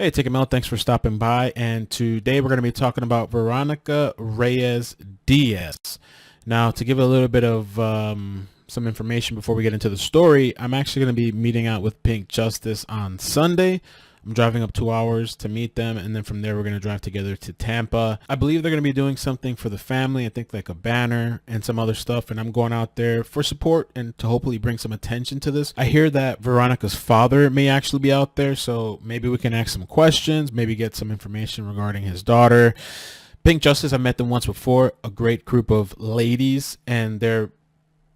Hey, iCkEdMeL, thanks for stopping by. And today we're going to be talking about Veronica Reyes Diaz. Now, to give a little bit of some information before we get into the story, I'm actually going to be meeting out with Pink Justice on Sunday. I'm driving up 2 hours to meet them, and then from there we're going to drive together to Tampa. I believe they're going to be doing something for the family. I think like a banner and some other stuff, and I'm going out there for support and to hopefully bring some attention to this. I hear that Veronica's father may actually be out there, so maybe we can ask some questions, maybe get some information regarding his daughter. Pink Justice, I met them once before, a great group of ladies, and they're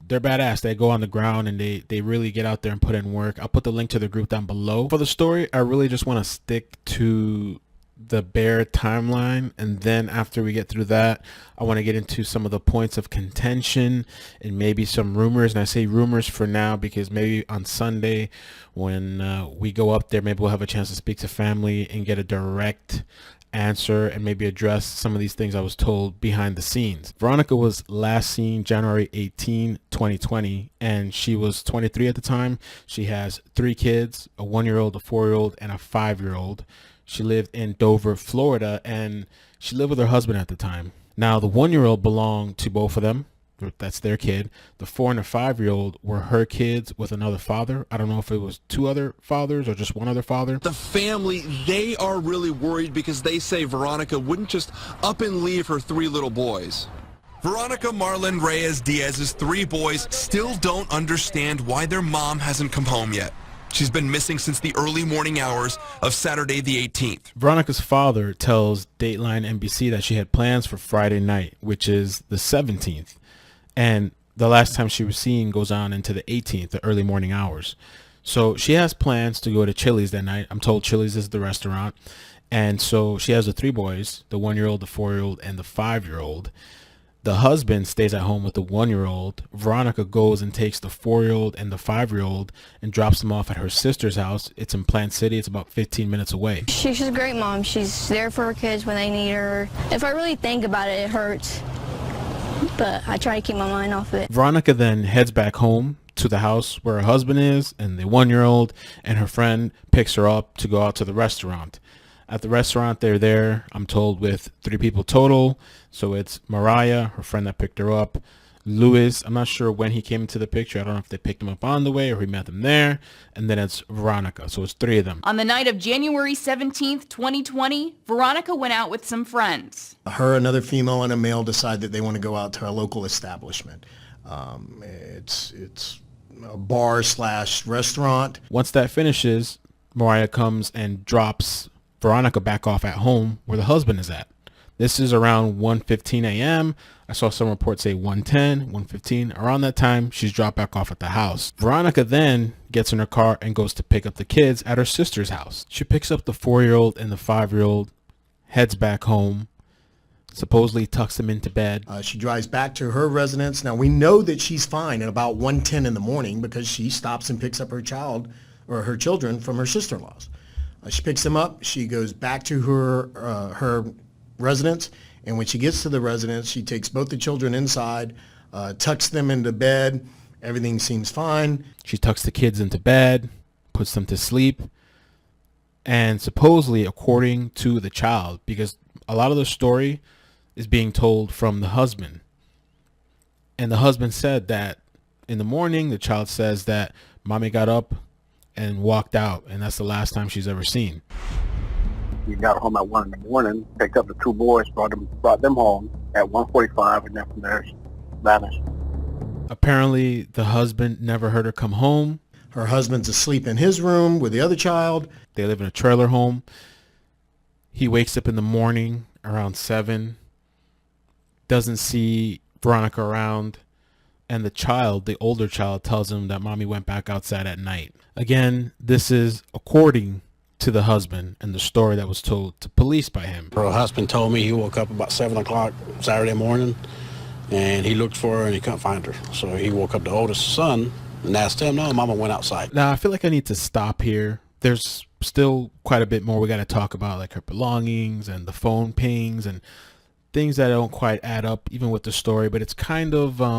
badass. They go on the ground and they really get out there and put in work. I'll put the link to the group down below. For the story, I really just want to stick to the bare timeline, and then after we get through that, I want to get into some of the points of contention and maybe some rumors. And I say rumors for now because maybe on Sunday when we go up there, maybe we'll have a chance to speak to family and get a direct answer and maybe address some of these things I was told behind the scenes. Veronica was last seen January 18, 2020, and she was 23 at the time. She has 3 kids, a 1-year-old, a 4-year-old, and a 5-year-old. She lived in Dover, Florida, and she lived with her husband at the time. Now, the 1-year-old belonged to both of them. That's their kid. The 4 and the 5-year-old were her kids with another father. I don't know if it was 2 other fathers or just 1 other father. The family, they are really worried because they say Veronica wouldn't just up and leave her 3 little boys. Veronica Marlon Reyes Diaz's 3 boys still don't understand why their mom hasn't come home yet. She's been missing since the early morning hours of Saturday the 18th. Veronica's father tells Dateline NBC that she had plans for Friday night, which is the 17th. And the last time she was seen goes on into the 18th, the early morning hours. So she has plans to go to Chili's that night. I'm told Chili's is the restaurant. And so she has the 3 boys, the 1-year-old, the 4-year-old, and the 5-year-old. The husband stays at home with the 1-year-old. Veronica goes and takes the 4-year-old and the 5-year-old and drops them off at her sister's house. It's in Plant City. It's about 15 minutes away. She's a great mom. She's there for her kids when they need her. If I really think about it, it hurts. But I try to keep my mind off of it. Veronica then heads back home to the house where her husband is and the 1-year-old, and her friend picks her up to go out to the restaurant. At the restaurant, they're there, I'm told, with 3 people total. So it's Mariah, her friend that picked her up, Louis, I'm not sure when he came into the picture. I don't know if they picked him up on the way or he met them there. And then it's Veronica. So it's 3 of them. On the night of January 17th, 2020, Veronica went out with some friends. Her, another female, and a male decide that they want to go out to a local establishment. It's a bar/restaurant. Once that finishes, Mariah comes and drops Veronica back off at home where the husband is at. This is around 1:15 a.m. I saw some reports say 1:10, 1:15. Around that time, she's dropped back off at the house. Veronica then gets in her car and goes to pick up the kids at her sister's house. She picks up the 4-year-old and the 5-year-old, heads back home, supposedly tucks them into bed. She drives back to her residence. Now, we know that she's fine at about 1:10 in the morning because she stops and picks up her child or her children from her sister-in-law's. She picks them up. She goes back to her residence, and when she gets to the residence, she takes both the children inside, tucks them into bed. Everything seems fine. She tucks the kids into bed, puts them to sleep, and supposedly, according to the child, because a lot of the story is being told from the husband, and the husband said that in the morning, the child says that mommy got up and walked out, and that's the last time she's ever seen. We got home at 1 in the morning, picked up the 2 boys, brought them home at 1:45, and then from there, vanished. Apparently, the husband never heard her come home. Her husband's asleep in his room with the other child. They live in a trailer home. He wakes up in the morning around 7, doesn't see Veronica around, and the child, the older child, tells him that mommy went back outside at night. Again, this is according to the husband and the story that was told to police by him. Her husband told me he woke up about 7 o'clock Saturday morning and he looked for her and he couldn't find her. So he woke up the oldest son and asked him, no, mama went outside. Now, I feel like I need to stop here. There's still quite a bit more we got to talk about, like her belongings and the phone pings and things that don't quite add up even with the story. But it's kind of, I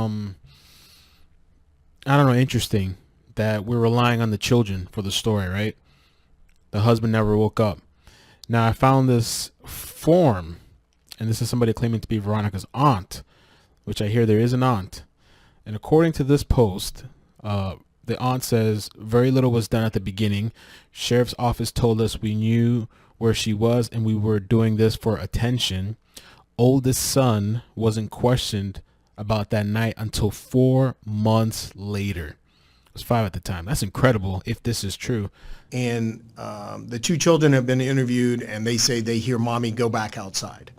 don't know, interesting that we're relying on the children for the story, right? The husband never woke up. Now, I found this form, and this is somebody claiming to be Veronica's aunt, which I hear there is an aunt. And according to this post, the aunt says, very little was done at the beginning. Sheriff's office told us we knew where she was and we were doing this for attention. Oldest son wasn't questioned about that night until 4 months later. It was 5 at the time. That's incredible if this is true. And the 2 children have been interviewed, and they say they hear mommy go back outside.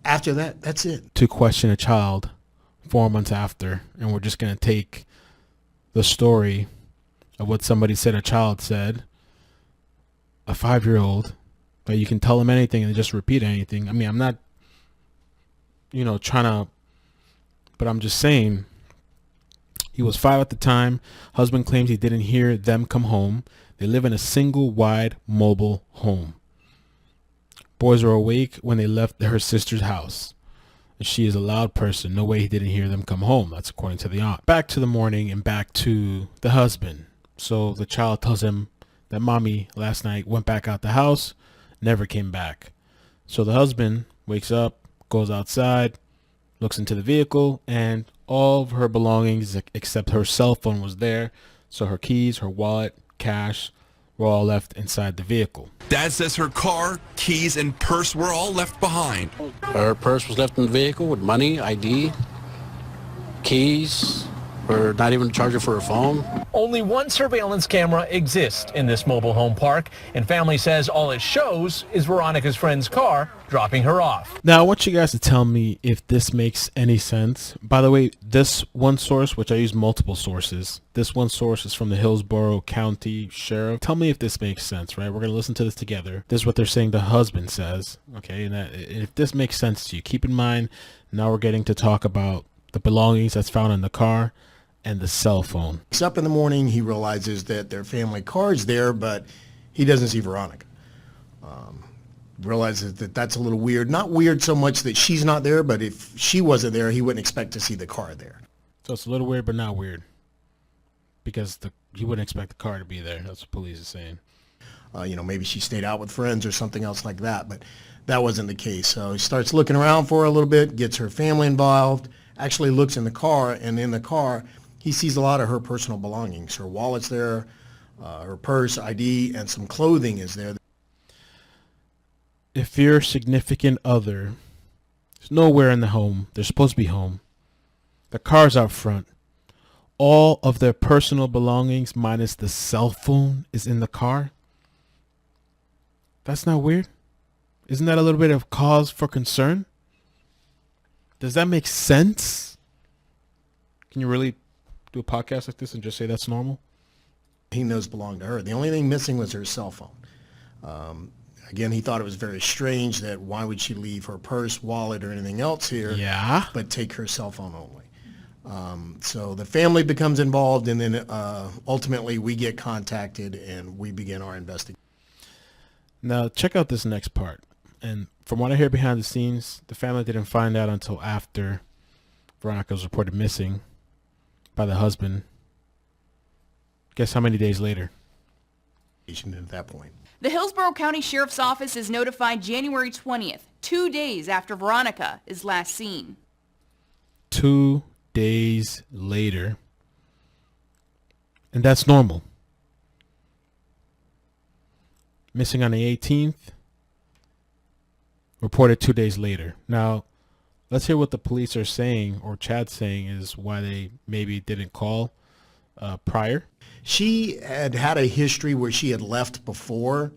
After that, that's it. To question a child 4 months after, and we're just going to take the story of what somebody said a child said, a 5-year-old, that you can tell them anything and just repeat anything. I mean, I'm not, trying to, but I'm just saying, he was 5 at the time. Husband claims he didn't hear them come home. They live in a single wide mobile home. Boys were awake when they left her sister's house. She is a loud person. No way he didn't hear them come home. That's according to the aunt. Back to the morning and back to the husband. So the child tells him that mommy last night went back out the house, never came back. So the husband wakes up, goes outside, looks into the vehicle, and all of her belongings except her cell phone was there. So her keys, her wallet, cash were all left inside the vehicle. Dad says her car, keys, and purse were all left behind. Her purse was left in the vehicle with money, ID, keys, or not even a charger for her phone. Only one surveillance camera exists in this mobile home park, and family says all it shows is Veronica's friend's car dropping her off. Now, I want you guys to tell me if this makes any sense. By the way, this one source, which I use multiple sources, this one source is from the Hillsborough County Sheriff. Tell me if this makes sense, right? We're going to listen to this together. This is what they're saying the husband says, okay? And if this makes sense to you, keep in mind, now we're getting to talk about the belongings that's found in the car and the cell phone. He's up in the morning. He realizes that their family car is there, but he doesn't see Veronica. Realizes that that's a little weird. Not weird so much that she's not there, but if she wasn't there, he wouldn't expect to see the car there. So it's a little weird, but not weird. Because you wouldn't expect the car to be there. That's what police is saying. Maybe she stayed out with friends or something else like that, but that wasn't the case. So he starts looking around for her a little bit, gets her family involved, actually looks in the car, and in the car, he sees a lot of her personal belongings. Her wallet's there, her purse, ID, and some clothing is there. If your significant other is nowhere in the home, they're supposed to be home, the car's out front, all of their personal belongings minus the cell phone is in the car, that's not weird? Isn't that a little bit of cause for concern? Does that make sense? Can you really do a podcast like this and just say that's normal? He knows belonged to her. The only thing missing was her cell phone. Again, he thought it was very strange that why would she leave her purse, wallet, or anything else here, but take her cell phone only. So the family becomes involved, and then ultimately we get contacted and we begin our investigation. Now, check out this next part. And from what I hear behind the scenes, the family didn't find out until after Veronica was reported missing by the husband. Guess how many days later? At that point. The Hillsborough County Sheriff's Office is notified January 20th, 2 days after Veronica is last seen. 2 days later. And that's normal. Missing on the 18th. Reported 2 days later. Now, let's hear what the police are saying, or Chad's saying, is why they maybe didn't call prior. She had a history where she had left before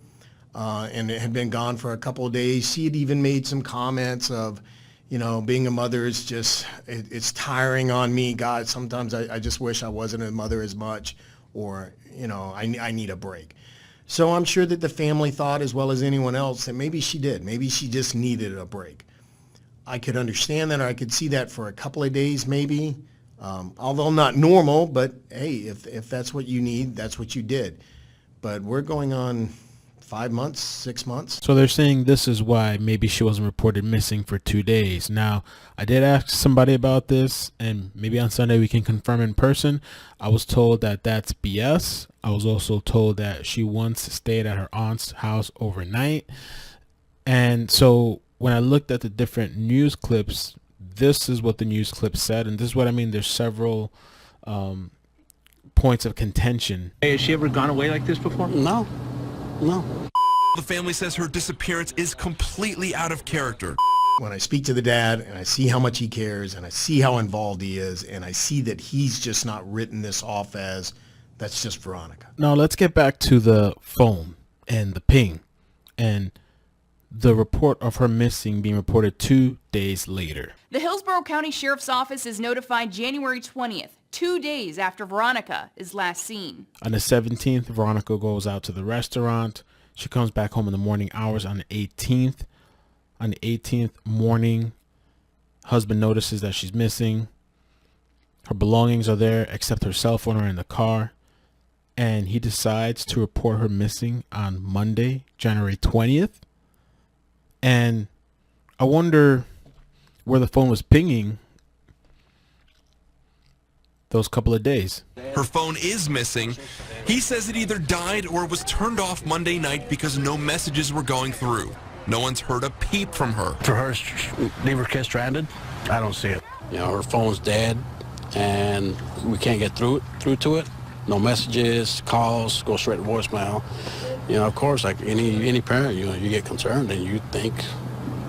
and it had been gone for a couple of days. She had even made some comments of, being a mother is just, it's tiring on me. God, sometimes I just wish I wasn't a mother as much, or, I need a break. So I'm sure that the family thought, as well as anyone else, that maybe she did. Maybe she just needed a break. I could understand that, or I could see that for a couple of days maybe. Although not normal, but hey, if that's what you need, that's what you did. But we're going on 5 months, 6 months. So they're saying this is why maybe she wasn't reported missing for 2 days. Now, I did ask somebody about this, and maybe on Sunday we can confirm in person. I was told that that's BS. I was also told that she once stayed at her aunt's house overnight. And so when I looked at the different news clips, this is what the news clip said, and this is what I mean. There's several points of contention. Hey, has she ever gone away like this before? No. The family says her disappearance is completely out of character. When I speak to the dad and I see how much he cares and I see how involved he is and I see that he's just not written this off as that's just Veronica. Now let's get back to the phone and the ping and the report of her missing being reported 2 days later. The Hillsborough County Sheriff's Office is notified January 20th, 2 days after Veronica is last seen. On the 17th, Veronica goes out to the restaurant. She comes back home in the morning hours on the 18th. On the 18th morning, husband notices that she's missing. Her belongings are there except her cell phone are in the car. And he decides to report her missing on Monday, January 20th. And I wonder where the phone was pinging those couple of days. Her phone is missing. He says it either died or was turned off Monday night because no messages were going through. No one's heard a peep from her. For her, leave her kid stranded, I don't see it. You know, her phone's dead, and we can't get through to it. No messages, calls, go straight to voicemail. You know, of course, like any parent, you know, you get concerned and you think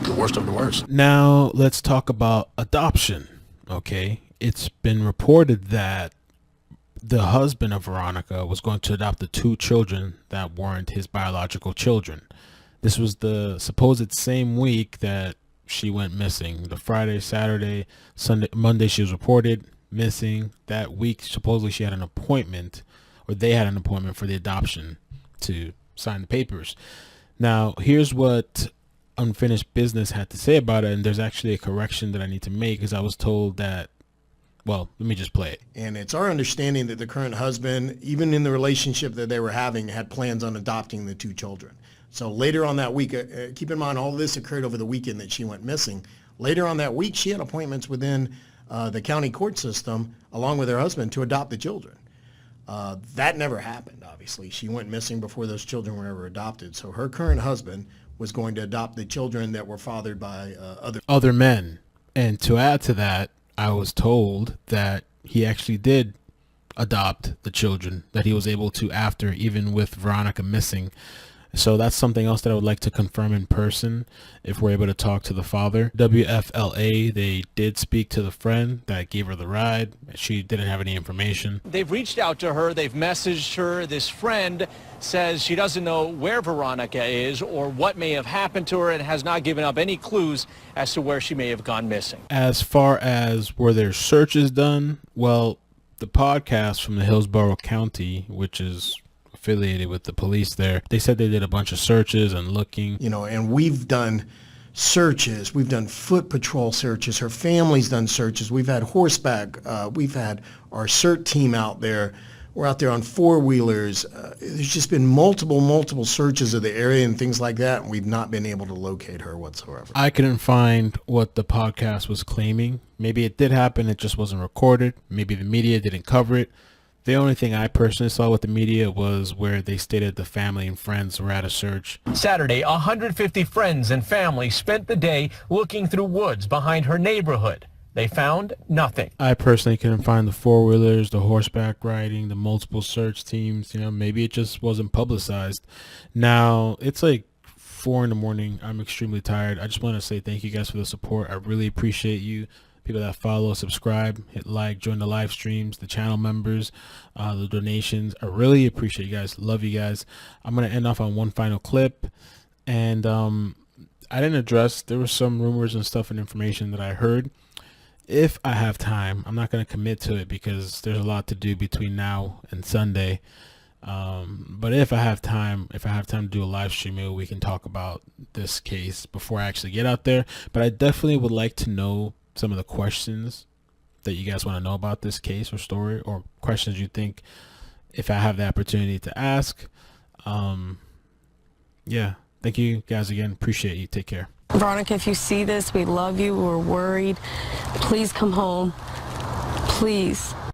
the worst of the worst. Now let's talk about adoption. Okay, it's been reported that the husband of Veronica was going to adopt the 2 children that weren't his biological children. This was the supposed same week that she went missing. The Friday, Saturday, Sunday, Monday she was reported missing. That week supposedly she had an appointment, or they had an appointment for the adoption to sign the papers. Now here's what Unfinished Business had to say about it, and there's actually a correction that I need to make because I was told that, well, let me just play it. And it's our understanding that the current husband, even in the relationship that they were having, had plans on adopting the 2 children. So later on that week, keep in mind all this occurred over the weekend that she went missing. Later on that week, she had appointments within the county court system along with her husband to adopt the children. That never happened, obviously. She went missing before those children were ever adopted. So her current husband was going to adopt the children that were fathered by other men. And to add to that, I was told that he actually did adopt the children that he was able to after, even with Veronica missing. So that's something else that I would like to confirm in person if we're able to talk to the father. WFLA, they did speak to the friend that gave her the ride. She didn't have any information. They've reached out to her. They've messaged her. This friend says she doesn't know where Veronica is or what may have happened to her and has not given up any clues as to where she may have gone missing. As far as were there searches done, well, the podcast from the Hillsborough County, which is affiliated with the police there, they said they did a bunch of searches and looking. You know, and we've done searches. We've done foot patrol searches. Her family's done searches. We've had horseback. We've had our CERT team out there. We're out there on 4-wheelers. There's just been multiple searches of the area and things like that, and we've not been able to locate her whatsoever. I couldn't find what the podcast was claiming. Maybe it did happen, it just wasn't recorded. Maybe the media didn't cover it. The only thing I personally saw with the media was where they stated the family and friends were at a search. Saturday, 150 friends and family spent the day looking through woods behind her neighborhood. They found nothing. I personally couldn't find the 4-wheelers, the horseback riding, the multiple search teams. You know, maybe it just wasn't publicized. Now, it's like 4 in the morning. I'm extremely tired. I just want to say thank you guys for the support. I really appreciate you. People that follow, subscribe, hit like, join the live streams, the channel members, the donations. I really appreciate you guys. Love you guys. I'm going to end off on one final clip. And I didn't address, there were some rumors and stuff and information that I heard. If I have time, I'm not going to commit to it because there's a lot to do between now and Sunday. But if I have time to do a live stream, maybe we can talk about this case before I actually get out there. But I definitely would like to know some of the questions that you guys want to know about this case or story, or questions you think if I have the opportunity to ask, Yeah. Thank you guys again. Appreciate you. Take care. Veronica, if you see this, we love you. We're worried. Please come home. Please.